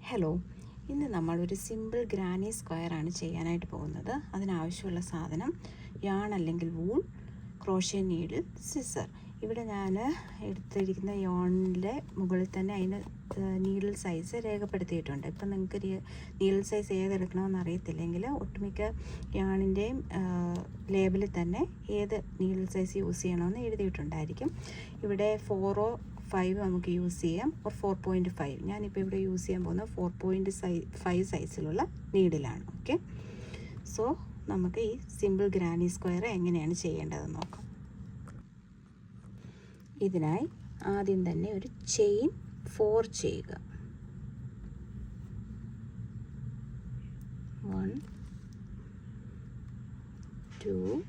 Hello, ഇന്ന് നമ്മളൊരു simple granny സ്ക്വയറാണ് ചെയ്യാനായിട്ട് പോകുന്നത്. അതിനാവശ്യമുള്ള സാധനം യാൺ അല്ലെങ്കിൽ വൂൾ, ക്രോഷ്യ നീഡിൽ, സിസർ. ഇവിടെ ഞാൻ എടുത്തിരിക്കുന്ന യോണിൻ്റെ മുകളിൽ തന്നെ അതിന് നീഡിൽ സൈസ് രേഖപ്പെടുത്തിയിട്ടുണ്ട്. ഇപ്പം നിങ്ങൾക്ക് നീഡിൽ സൈസ് ഏതെടുക്കണമെന്ന് അറിയത്തില്ലെങ്കിൽ ഒട്ടുമിക്ക യാണിൻ്റെയും ലേബിളിൽ തന്നെ ഏത് നീഡിൽ സൈസ് യൂസ് ചെയ്യണമെന്ന് എഴുതിയിട്ടുണ്ടായിരിക്കും. ഇവിടെ 4 or 5 നമുക്ക് യൂസ് ചെയ്യാം, or 4.5. ഞാനിപ്പോൾ ഇവിടെ യൂസ് ചെയ്യാൻ പോകുന്നത് 4.5 സൈസിലുള്ള നീഡിലാണ്. ഓക്കെ, സോ നമുക്ക് ഈ സിമ്പിൾ ഗ്രാനി സ്ക്വയർ എങ്ങനെയാണ് ചെയ്യേണ്ടതെന്ന് നോക്കാം. ഇതിനായി ആദ്യം തന്നെ ഒരു ചെയിൻ 4 ചെയ്യുക. 1 2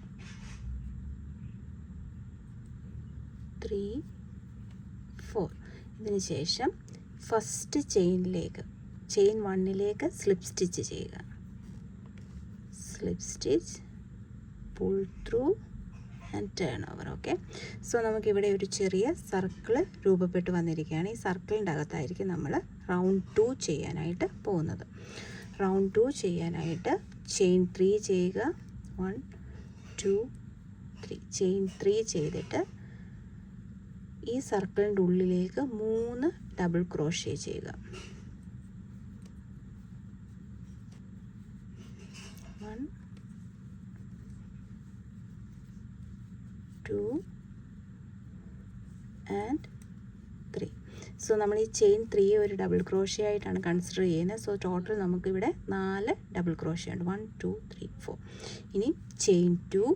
3 4. ഇതിന് ശേഷം ഫസ്റ്റ് ചെയിൻ 1ലേക്ക് സ്ലിപ്പ് സ്റ്റിച്ച് ചെയ്യുക. Slip stitch, pull through and turn over. Okay, so നമുക്കിവിടെ ഒരു ചെറിയ സർക്കിൾ രൂപപ്പെട്ട് വന്നിരിക്കുകയാണ്. ഈ സർക്കിളിൻ്റെ അകത്തായിരിക്കും നമ്മൾ റൗണ്ട് 2 ചെയ്യാനായിട്ട് പോകുന്നത്. റൗണ്ട് 2 ചെയ്യാനായിട്ട് ചെയിൻ 3 ചെയ്യുക. 1 2 3. ചെയിൻ 3 ചെയ്തിട്ട് ഈ സർക്കിളിൻ്റെ ഉള്ളിലേക്ക് 3 ഡബിൾ ക്രോഷ്യ ചെയ്യുക. 1 2 and 3. സോ നമ്മൾ ഈ ചെയിൻ 3 ഒരു ഡബിൾ ക്രോഷ്യ ആയിട്ടാണ് കൺസിഡർ ചെയ്യുന്നത്. സോ ടോട്ടൽ നമുക്കിവിടെ 4 ഡബിൾ ക്രോഷ്യ ഉണ്ട്. 1 2 3 4. ഇനി chain 2,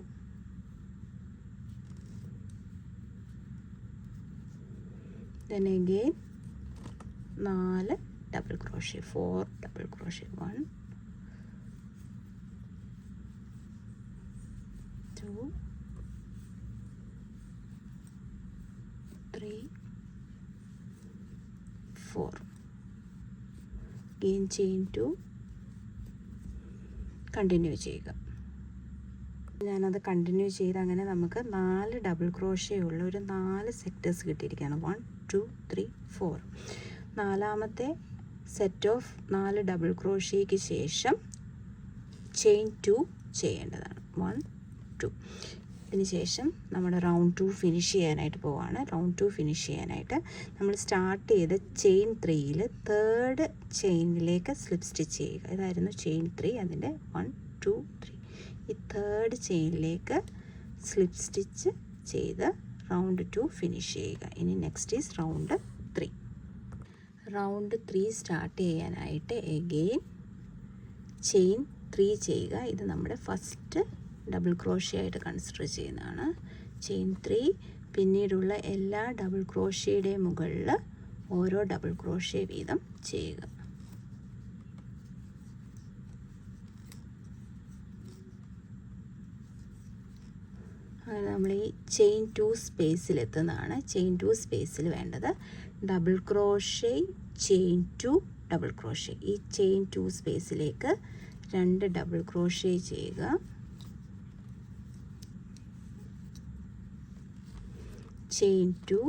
then again 4 double crochet, 4 double crochet. 1 2 3 4. again chain 2, continue ചെയ്യുക. ഞാനത് കണ്ടിന്യൂ ചെയ്ത് അങ്ങനെ നമുക്ക് 4 ഡബിൾ ക്രോഷ്യ ഉള്ള ഒരു 4 സെക്ടേഴ്സ് കിട്ടിയിരിക്കുകയാണ്. 1 2 3 4. നാലാമത്തെ സെറ്റ് ഓഫ് 4 ഡബിൾ ക്രോഷ്യയ്ക്ക് ശേഷം ചെയിൻ 2 ചെയ്യേണ്ടതാണ്. 1 2. ഇതിന് ശേഷം നമ്മുടെ റൗണ്ട് 2 ഫിനിഷ് ചെയ്യാനായിട്ട് പോവുകയാണ്. റൗണ്ട് 2 ഫിനിഷ് ചെയ്യാനായിട്ട് നമ്മൾ സ്റ്റാർട്ട് ചെയ്ത ചെയിൻ 3യിൽ 3rd ചെയിനിലേക്ക് സ്ലിപ്പ് സ്റ്റിച്ച് ചെയ്യുക. ഇതായിരുന്നു ചെയിൻ 3. അതിൻ്റെ 1 2 3. ഈ 3rd ചെയിനിലേക്ക് സ്ലിപ്പ് സ്റ്റിച്ച് ചെയ്ത് റൗണ്ട് 2 ഫിനിഷ് ചെയ്യുക. ഇനി next is round 3. Round 3 start ചെയ്യാനായിട്ട് എഗെയിൻ ചെയിൻ 3 ചെയ്യുക. ഇത് നമ്മുടെ ഫസ്റ്റ് ഡബിൾ ക്രോഷ്യ ആയിട്ട് കൺസിഡർ ചെയ്യുന്നതാണ്. ചെയിൻ 3, പിന്നീടുള്ള എല്ലാ ഡബിൾ ക്രോഷ്യയുടെയും മുകളിൽ ഓരോ ഡബിൾ ക്രോഷ്യ വീതം ചെയ്യുക. അങ്ങനെ നമ്മൾ ഈ ചെയിൻ 2 സ്പേസിലെത്തുന്നതാണ്. ചെയിൻ 2 സ്പേസിൽ വേണ്ടത് double crochet, chain 2 double crochet. ഈ ചെയിൻ 2 സ്പേസിലേക്ക് 2 ഡബിൾ ക്രോഷ്യ ചെയ്യുക. Chain 2,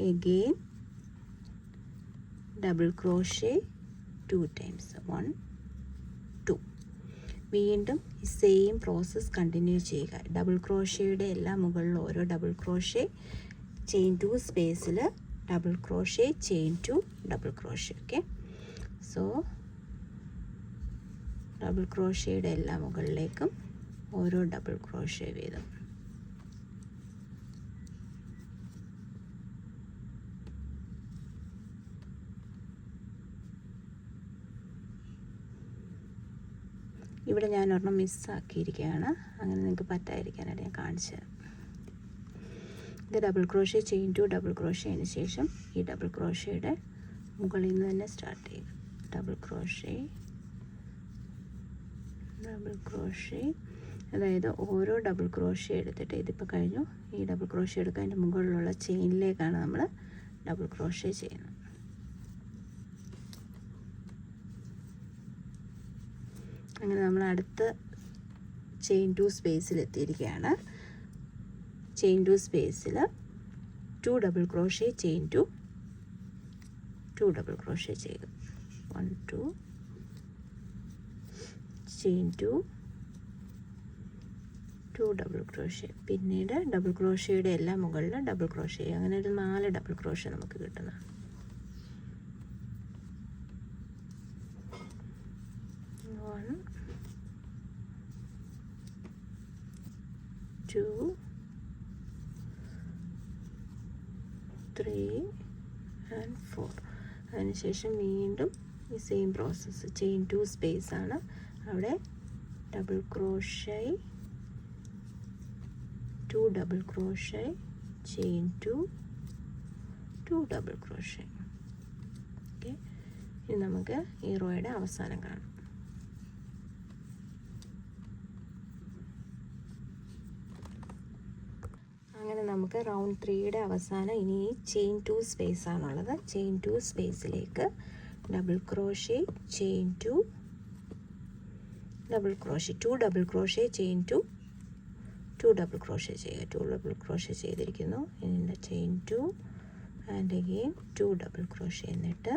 again double crochet 2 times. 1 2. വീണ്ടും ഈ സെയിം പ്രോസസ്സ് കണ്ടിന്യൂ ചെയ്യുക. ഡബിൾ ക്രോഷ്യയുടെ എല്ലാ മുകളിൽ ഓരോ ഡബിൾ ക്രോഷ്യ, ചെയിൻ 2 സ്പേസിൽ double crochet, chain 2 double crochet. Okay, so double ക്രോഷ്യയുടെ എല്ലാ മുകളിലേക്കും ഓരോ ഡബിൾ ക്രോഷ്യ വീതം. ഇവിടെ ഞാൻ ഒരെണ്ണം മിസ്സാക്കിയിരിക്കുകയാണ്. അങ്ങനെ നിങ്ങൾക്ക് പറ്റാതിരിക്കാനായിട്ട് ഞാൻ കാണിച്ചു തരാം. ഇത് ഡബിൾ ക്രോഷ്യ, ചെയിൻ 2 ഡബിൾ ക്രോഷ്യതിന് ശേഷം ഈ ഡബിൾ ക്രോഷ്യയുടെ മുകളിൽ നിന്ന് തന്നെ സ്റ്റാർട്ട് ചെയ്യുക. ഡബിൾ ക്രോഷ്യ, ഡബിൾ ക്രോഷ്യ, അതായത് ഓരോ ഡബിൾ ക്രോഷ്യ എടുത്തിട്ട് ഇതിപ്പോൾ കഴിഞ്ഞു. ഈ ഡബിൾ ക്രോഷ്യ എടുക്കുക, അതിൻ്റെ മുകളിലുള്ള ചെയിനിലേക്കാണ് നമ്മൾ ഡബിൾ ക്രോഷ്യ ചെയ്യുന്നത്. അങ്ങനെ നമ്മൾ അടുത്ത ചെയിൻ 2 സ്പേസിലെത്തിയിരിക്കുകയാണ്. ചെയിൻ 2 സ്പേസിൽ 2 double crochet, chain 2 2 double crochet ചെയ്യുക. 1 2 ചെയിൻ 2 2 ഡബിൾ ക്രോഷേ. പിന്നീട് ഡബിൾ ക്രോഷയുടെ എല്ലാം മുകളിൽ ഡബിൾ ക്രോഷേ ചെയ്യുക. അങ്ങനെ ഒരു 4 ഡബിൾ ക്രോഷേ നമുക്ക് കിട്ടുന്നതാണ്. 1 2 3 and 4. അതിനുശേഷം വീണ്ടും ഈ സെയിം പ്രോസസ്സ്, ചെയിൻ 2 സ്പേസ് ആണ്, അവിടെ double crochet 2 double crochet, chain 2 2 double crochet. Okay, ഇനി നമുക്ക് ഈ റോയുടെ അവസാനം കാണാം. അങ്ങനെ നമുക്ക് റൗണ്ട് 3യുടെ അവസാനം ഇനി ചെയിൻ 2 സ്പേസ് ആണുള്ളത്. ചെയിൻ 2 സ്പേസിലേക്ക് double crochet, chain 2 double crochet, 2 double crochet, chain 2 2 double crochet ചെയ്യുക. 2 ഡബിൾ ക്രോഷേ ചെയ്തിരിക്കുന്നു. ഇനി chain 2 and again 2 double crochet, എന്നിട്ട്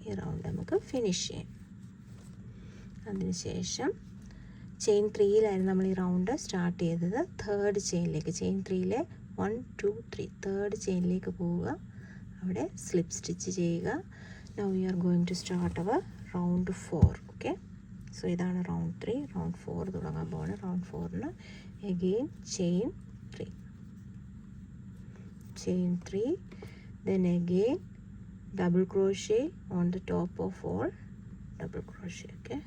ഈ റൗണ്ട് നമുക്ക് ഫിനിഷ് ചെയ്യാം. അതിനുശേഷം ചെയിൻ 3യിലായിരുന്നു നമ്മൾ ഈ റൗണ്ട് സ്റ്റാർട്ട് ചെയ്തത്. തേർഡ് ചെയിനിലേക്ക്, ചെയിൻ 3യിലെ 1 2 3 തേർഡ് ചെയിനിലേക്ക് പോവുക. അവിടെ സ്ലിപ്പ് സ്റ്റിച്ച് ചെയ്യുക. Now we are going to start our round 4. Okay, so ഇതാണ് റൗണ്ട് 3. റൗണ്ട് 4 തുടങ്ങാൻ പോവാണ്. റൗണ്ട് 4ന് again chain 3, chain 3, then again double crochet on the top of all double crochet. Okay,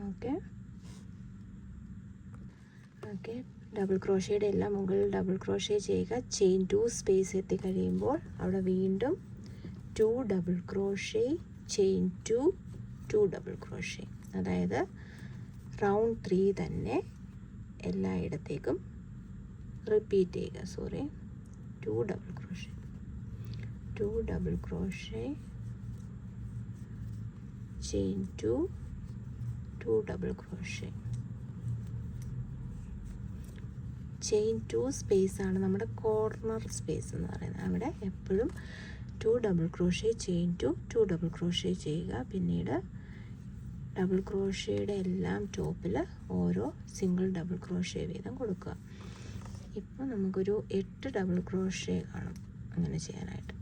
okay okay double ക്രോഷയുടെ എല്ലാം മുകളിൽ double crochet ചെയ്യുക. Chain 2 space എത്തിക്കഴിയുമ്പോൾ അവിടെ വീണ്ടും 2 double crochet, chain 2 2 double crochet. അതായത് റൗണ്ട് 3 തന്നെ എല്ലായിടത്തേക്കും റിപ്പീറ്റ് ചെയ്യുക. 2 double crochet, 2 double crochet, chain 2 2 double crochet. Chain 2 space ആണ് നമ്മുടെ കോർണർ സ്പേസ് എന്ന് പറയുന്നത്. അവിടെ എപ്പോഴും 2 double crochet, chain 2 2 double crochet ചെയ്യുക. പിന്നീട് ഡബിൾ ക്രോഷയുടെ എല്ലാം ടോപ്പിൽ ഓരോ സിംഗിൾ ഡബിൾ ക്രോഷേ വീതം കൊടുക്കുക. ഇപ്പോൾ നമുക്കൊരു 8 ഡബിൾ ക്രോഷേ കാണും അങ്ങനെ ചെയ്യാനായിട്ട്.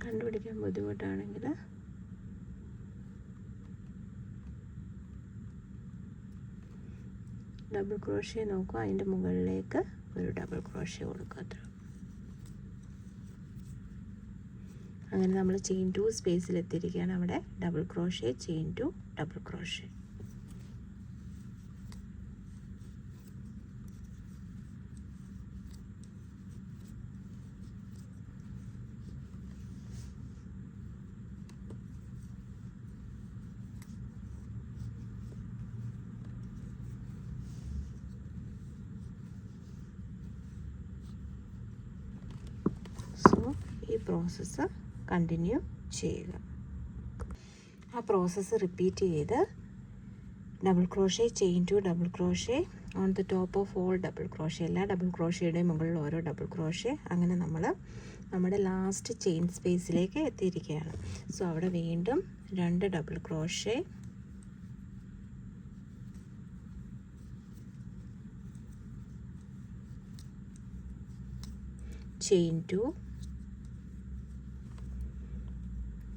കണ്ടുപിടിക്കാൻ ബുദ്ധിമുട്ടാണെങ്കിൽ ഡബിൾ ക്രോഷേ നോക്കുക, അതിൻ്റെ മുകളിലേക്ക് ഒരു ഡബിൾ ക്രോഷേ കൊടുക്കുക. അത്ര. അങ്ങനെ നമ്മൾ ചെയിൻ 2 സ്പേസിൽ എത്തിയിരിക്കുകയാണ്. അവിടെ double crochet, chain 2 double crochet. ഈ പ്രോസസ്സ് കണ്ടിന്യൂ ചെയ്യുക. ആ പ്രോസസ്സ് റിപ്പീറ്റ് ചെയ്ത് double crochet, chain 2 double crochet on the top of all double crochet, എല്ലാ ഡബിൾ ക്രോഷയുടെയും മുകളിൽ ഓരോ ഡബിൾ ക്രോഷേ. അങ്ങനെ നമ്മൾ നമ്മുടെ ലാസ്റ്റ് ചെയിൻ സ്പേസിലേക്ക് എത്തിയിരിക്കുകയാണ്. സോ അവിടെ വീണ്ടും 2 double crochet, chain 2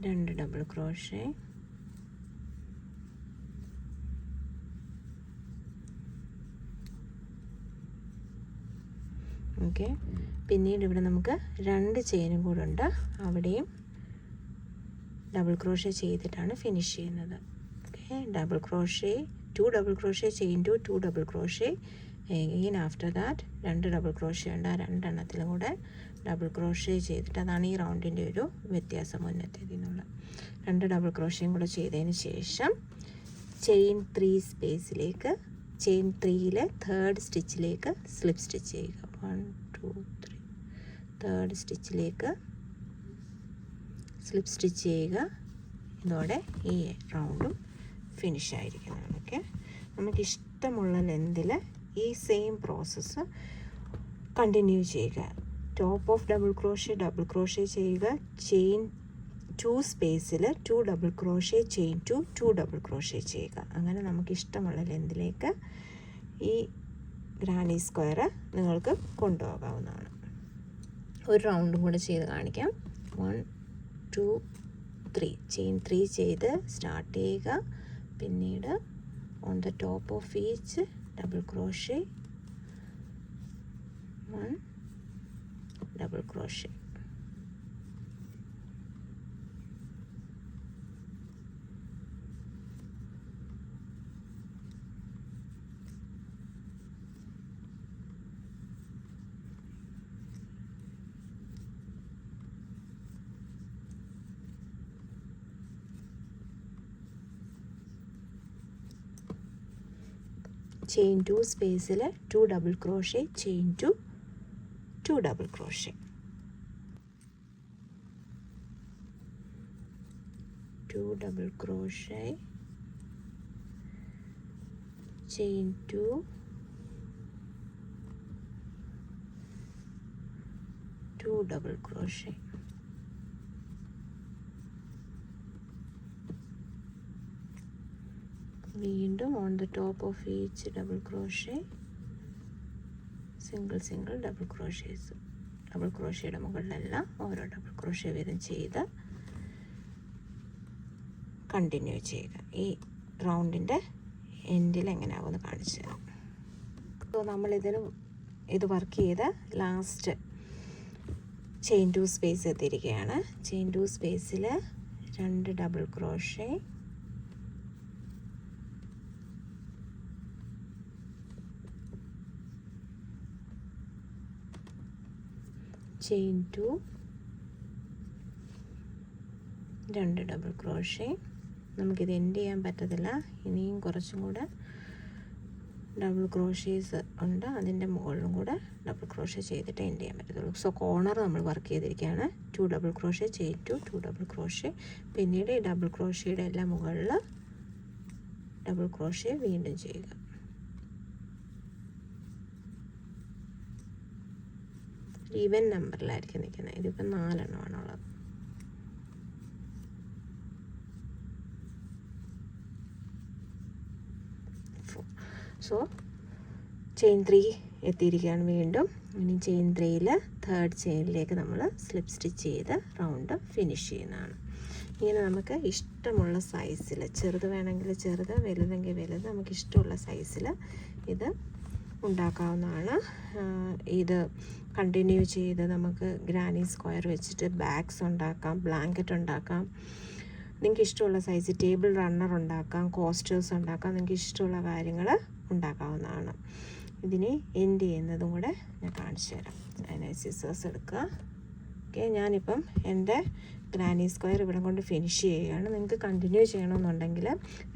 2 double crochet, okay. പിന്നീട് ഇവിടെ നമുക്ക് 2 ചെയിനും കൂടെ ഉണ്ട്, അവിടെയും ഡബിൾ ക്രോഷേ ചെയ്തിട്ടാണ് ഫിനിഷ് ചെയ്യുന്നത്. Okay, double crochet, 2 double crochet, chain 2, 2 double crochet, again after that 2 double crochet ഉണ്ട്. ആ 2 എണ്ണത്തിലും കൂടെ ഡബിൾ ക്രോഷേ ചെയ്തിട്ട്, അതാണ് ഈ റൗണ്ടിൻ്റെ ഒരു വ്യത്യാസം മുന്നത്തേതിൽ നിന്നുള്ള. 2 ഡബിൾ ക്രോഷയും കൂടെ ചെയ്തതിന് ശേഷം ചെയിൻ 3 സ്പേസിലേക്ക്, ചെയിൻ 3യിലെ 3rd സ്റ്റിച്ചിലേക്ക് സ്ലിപ്പ് സ്റ്റിച്ച് ചെയ്യുക. 1 2 3 3rd സ്റ്റിച്ചിലേക്ക് സ്ലിപ്പ് സ്റ്റിച്ച് ചെയ്യുക. ഇതോടെ ഈ റൗണ്ടും ഫിനിഷ് ആയിരിക്കുന്നതാണ്. ഓക്കെ, നമുക്ക് ഇഷ്ടമുള്ള ലെന്തിൽ ഈ സെയിം പ്രോസസ്സ് കണ്ടിന്യൂ ചെയ്യുക. ടോപ്പ് ഓഫ് ഡബിൾ ക്രോഷേ ചെയ്യുക, ചെയിൻ 2 സ്പേസിൽ 2 double crochet, chain 2, 2 double crochet ചെയ്യുക. അങ്ങനെ നമുക്ക് ഇഷ്ടമുള്ള ലെന്തിലേക്ക് ഈ ഗ്രാനി സ്ക്വയർ നിങ്ങൾക്ക് കൊണ്ടുപോകാവുന്നതാണ്. ഒരു റൗണ്ടും കൂടെ ചെയ്ത് കാണിക്കാം. 1 2 3 ചെയിൻ 3 ചെയ്ത് സ്റ്റാർട്ട് ചെയ്യുക. പിന്നീട് on the top of each double crochet, 1 double crochet. Chain 2 സ്പേസിൽ 2 double crochet, chain 2, 2 double crochet. 2 double crochet, chain 2, 2 double crochet. വീണ്ടും on the top of each double crochet single double crochets. Double ക്രോഷയുടെ മുകളിലെല്ലാം ഓരോ double crochet വീതം ചെയ്ത് continue ചെയ്യുക. ഈ റൗണ്ടിൻ്റെ എൻഡിൽ എങ്ങനെയാകുമെന്ന് കാണിച്ചു തരാം. സോ ഇത് വർക്ക് ചെയ്ത് ലാസ്റ്റ് ചെയിൻ 2 സ്പേസ് എത്തിയിരിക്കുകയാണ്. ചെയിൻ 2 സ്പേസിൽ 2 double crochet, chain 2, 2 double crochet. നമുക്കിത് എൻഡ് ചെയ്യാൻ പറ്റത്തില്ല, ഇനിയും കുറച്ചും കൂടെ ഡബിൾ ക്രോഷേസ് ഉണ്ട്, അതിൻ്റെ മുകളിലും കൂടെ ഡബിൾ ക്രോഷേ ചെയ്തിട്ട് എൻഡ് ചെയ്യാൻ പറ്റത്തുള്ളൂ. സോ കോർണർ നമ്മൾ വർക്ക് ചെയ്തിരിക്കുകയാണ്. 2 double crochet, chain 2, 2 double crochet. പിന്നീട് ഈ ഡബിൾ ക്രോഷയുടെ എല്ലാം മുകളിൽ ഡബിൾ ക്രോഷേ വീണ്ടും ചെയ്യുക. ഈവൻ നമ്പറിലായിരിക്കും നിൽക്കുന്നത്. ഇതിപ്പോൾ 4 എണ്ണമാണുള്ളത്. സോ ചെയിൻ 3 എത്തിയിരിക്കുകയാണ് വീണ്ടും. ഇനി ചെയിൻ 3യിൽ 3rd ചെയിനിലേക്ക് നമ്മൾ സ്ലിപ്പ് സ്റ്റിച്ച് ചെയ്ത് റൗണ്ട് ഫിനിഷ് ചെയ്യുന്നതാണ്. ഇങ്ങനെ നമുക്ക് ഇഷ്ടമുള്ള സൈസിൽ, ചെറുത് വേണമെങ്കിൽ ചെറുത്, വലുതെങ്കിൽ വലുത്, നമുക്ക് ഇഷ്ടമുള്ള സൈസിൽ ഇത് ഉണ്ടാക്കാവുന്നതാണ്. ഇത് കണ്ടിന്യൂ ചെയ്ത് നമുക്ക് ഗ്രാനി സ്ക്വയർ വെച്ചിട്ട് ബാഗ്സ് ഉണ്ടാക്കാം, ബ്ലാങ്കറ്റ് ഉണ്ടാക്കാം, നിങ്ങൾക്ക് ഇഷ്ടമുള്ള സൈസ് ടേബിൾ റണ്ണർ ഉണ്ടാക്കാം, കോസ്റ്റേഴ്സ് ഉണ്ടാക്കാം, നിങ്ങൾക്ക് ഇഷ്ടമുള്ള കാര്യങ്ങൾ ഉണ്ടാക്കാവുന്നതാണ്. ഇതിനെ എൻഡ് ചെയ്യുന്നതും കൂടെ ഞാൻ കാണിച്ചു തരാം. അതിന് സിസേഴ്സ് എടുക്കുക. ഓക്കെ, ഞാനിപ്പം എൻ്റെ ഗ്രാനി സ്ക്വയർ ഇവിടെ കൊണ്ട് ഫിനിഷ് ചെയ്യുകയാണ്. നിങ്ങൾക്ക് കണ്ടിന്യൂ ചെയ്യണമെന്നുണ്ടെങ്കിൽ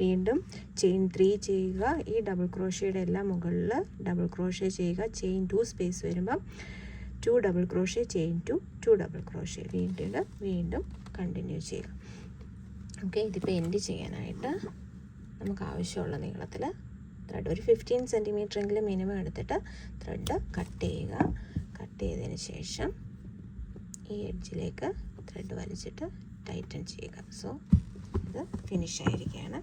വീണ്ടും ചെയിൻ 3 ചെയ്യുക, ഈ ഡബിൾ ക്രോഷയുടെ എല്ലാം മുകളിൽ ഡബിൾ ക്രോഷേ ചെയ്യുക. ചെയിൻ 2 സ്പേസ് വരുമ്പം 2 double crochet, chain 2, 2 double crochet വീണ്ടും കണ്ടിന്യൂ ചെയ്യുക. ഓക്കെ, ഇതിപ്പോൾ എൻഡ് ചെയ്യാനായിട്ട് നമുക്ക് ആവശ്യമുള്ള നീളത്തിൽ ത്രെഡ് ഒരു 15 സെൻറ്റിമീറ്റർ എങ്കിലും മിനിമം എടുത്തിട്ട് ത്രെഡ് കട്ട് ചെയ്യുക. കട്ട് ചെയ്തതിന് ശേഷം ഈ എഡ്ജിലേക്ക് ത്രെഡ് വലിച്ചിട്ട് ടൈറ്റൻ ചെയ്യുക. സോ ഇത് ഫിനിഷ് ആയിരിക്കുകയാണ്.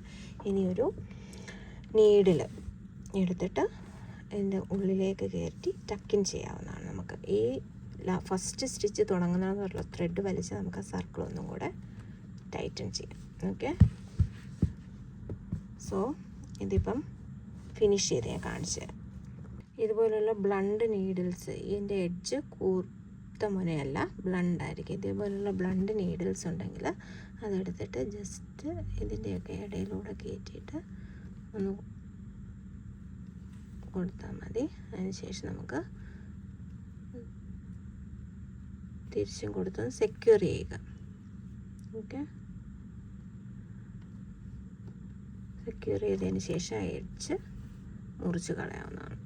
ഇനി ഒരു നീഡിൽ എടുത്തിട്ട് ഇതിൻ്റെ ഉള്ളിലേക്ക് കയറ്റി ടക്കിൻ ചെയ്യാവുന്നതാണ്. നമുക്ക് ഈ ഫസ്റ്റ് സ്റ്റിച്ച് തുടങ്ങുന്നതെന്നുള്ള ത്രെഡ് വലിച്ച് നമുക്ക് ആ സർക്കിൾ ഒന്നും കൂടെ ടൈറ്റൻ ചെയ്യാം. ഓക്കെ, സോ ഇതിപ്പം ഫിനിഷ് ചെയ്ത് ഞാൻ കാണിച്ചു തരാം. ഇതുപോലുള്ള ബ്ലണ്ട് നീഡിൽസ്, ഇതിൻ്റെ എഡ്ജ് കൂർത്ത മുനയല്ല, ബ്ലണ്ടായിരിക്കും. ഇതേപോലുള്ള ബ്ലണ്ട് നീഡിൽസ് ഉണ്ടെങ്കിൽ അതെടുത്തിട്ട് ജസ്റ്റ് ഇതിൻ്റെയൊക്കെ ഇടയിലൂടെ കയറ്റിയിട്ട് ഒന്ന് കൊടുത്താൽ മതി. അതിനുശേഷം നമുക്ക് തിരിച്ചും കൊടുത്ത് സെക്യൂർ ചെയ്യുക. ഓക്കെ, സെക്യൂർ ചെയ്തതിന് ശേഷം എഡ്ജ് മുറിച്ച് കളയാവുന്നതാണ്.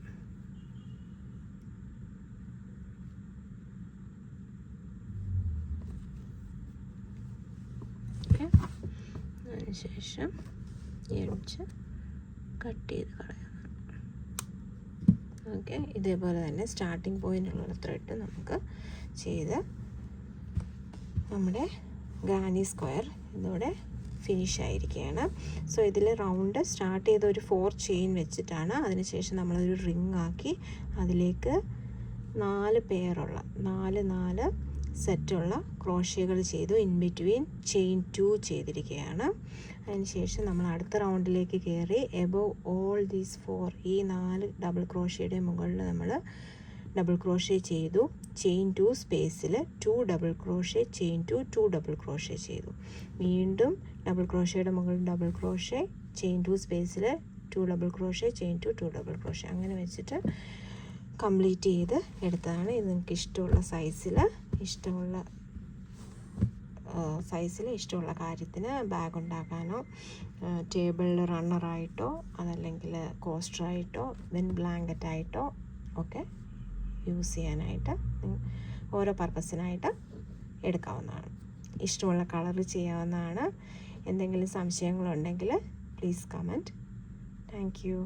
ഓക്കെ, അതിനുശേഷം എഡ്ജ് കട്ട് ചെയ്ത് കളയാം. ഓക്കെ, ഇതേപോലെ തന്നെ സ്റ്റാർട്ടിങ് പോയിന്റിലുള്ള ത്രെഡ് നമുക്ക് ചെയ്ത് നമ്മുടെ ഗ്രാനി സ്ക്വയർ ഇതോടെ ഫിനിഷ് ആയിരിക്കുകയാണ്. സോ ഇതിൽ റൗണ്ട് സ്റ്റാർട്ട് ചെയ്ത ഒരു 4 ചെയിൻ വെച്ചിട്ടാണ്, അതിനുശേഷം നമ്മളൊരു റിങ് ആക്കി അതിലേക്ക് 4 പെയറുള്ള 4 സെറ്റുള്ള ക്രോഷ്യകൾ ചെയ്തു. ഇൻ ബിറ്റ്വീൻ ചെയിൻ 2 ചെയ്തിരിക്കുകയാണ്. അതിനുശേഷം നമ്മൾ അടുത്ത റൗണ്ടിലേക്ക് കയറി എബോവ് ഓൾ ദീസ് 4 ഈ 4 ഡബിൾ ക്രോഷ്യയുടെ മുകളിൽ നമ്മൾ ഡബിൾ ക്രോഷ്യ ചെയ്തു. ചെയിൻ 2 സ്പേസിൽ 2 double crochet, chain 2 2 double crochet ചെയ്തു. വീണ്ടും ഡബിൾ ക്രോഷ്യയുടെ മുകളിൽ ഡബിൾ ക്രോഷ്യ, ചെയിൻ 2 സ്പേസിൽ 2 double crochet, chain 2 2 double crochet, അങ്ങനെ വെച്ചിട്ട് കംപ്ലീറ്റ് ചെയ്ത് എടുത്തതാണ്. ഇത് നിങ്ങൾക്ക് ഇഷ്ടമുള്ള സൈസിൽ ഇഷ്ടമുള്ള കാര്യത്തിന് ബാഗ് ഉണ്ടാക്കാനോ ടേബിളിൽ റണ്ണറായിട്ടോ അതല്ലെങ്കിൽ കോസ്റ്ററായിട്ടോ ദെൻ ബ്ലാങ്കറ്റായിട്ടോ ഒക്കെ യൂസ് ചെയ്യാനായിട്ട് ഓരോ പർപ്പസിനായിട്ട് എടുക്കാവുന്നതാണ്. ഇഷ്ടമുള്ള കളർ ചെയ്യാവുന്നതാണ്. എന്തെങ്കിലും സംശയങ്ങളുണ്ടെങ്കിൽ പ്ലീസ് കമൻറ്റ്. Thank you.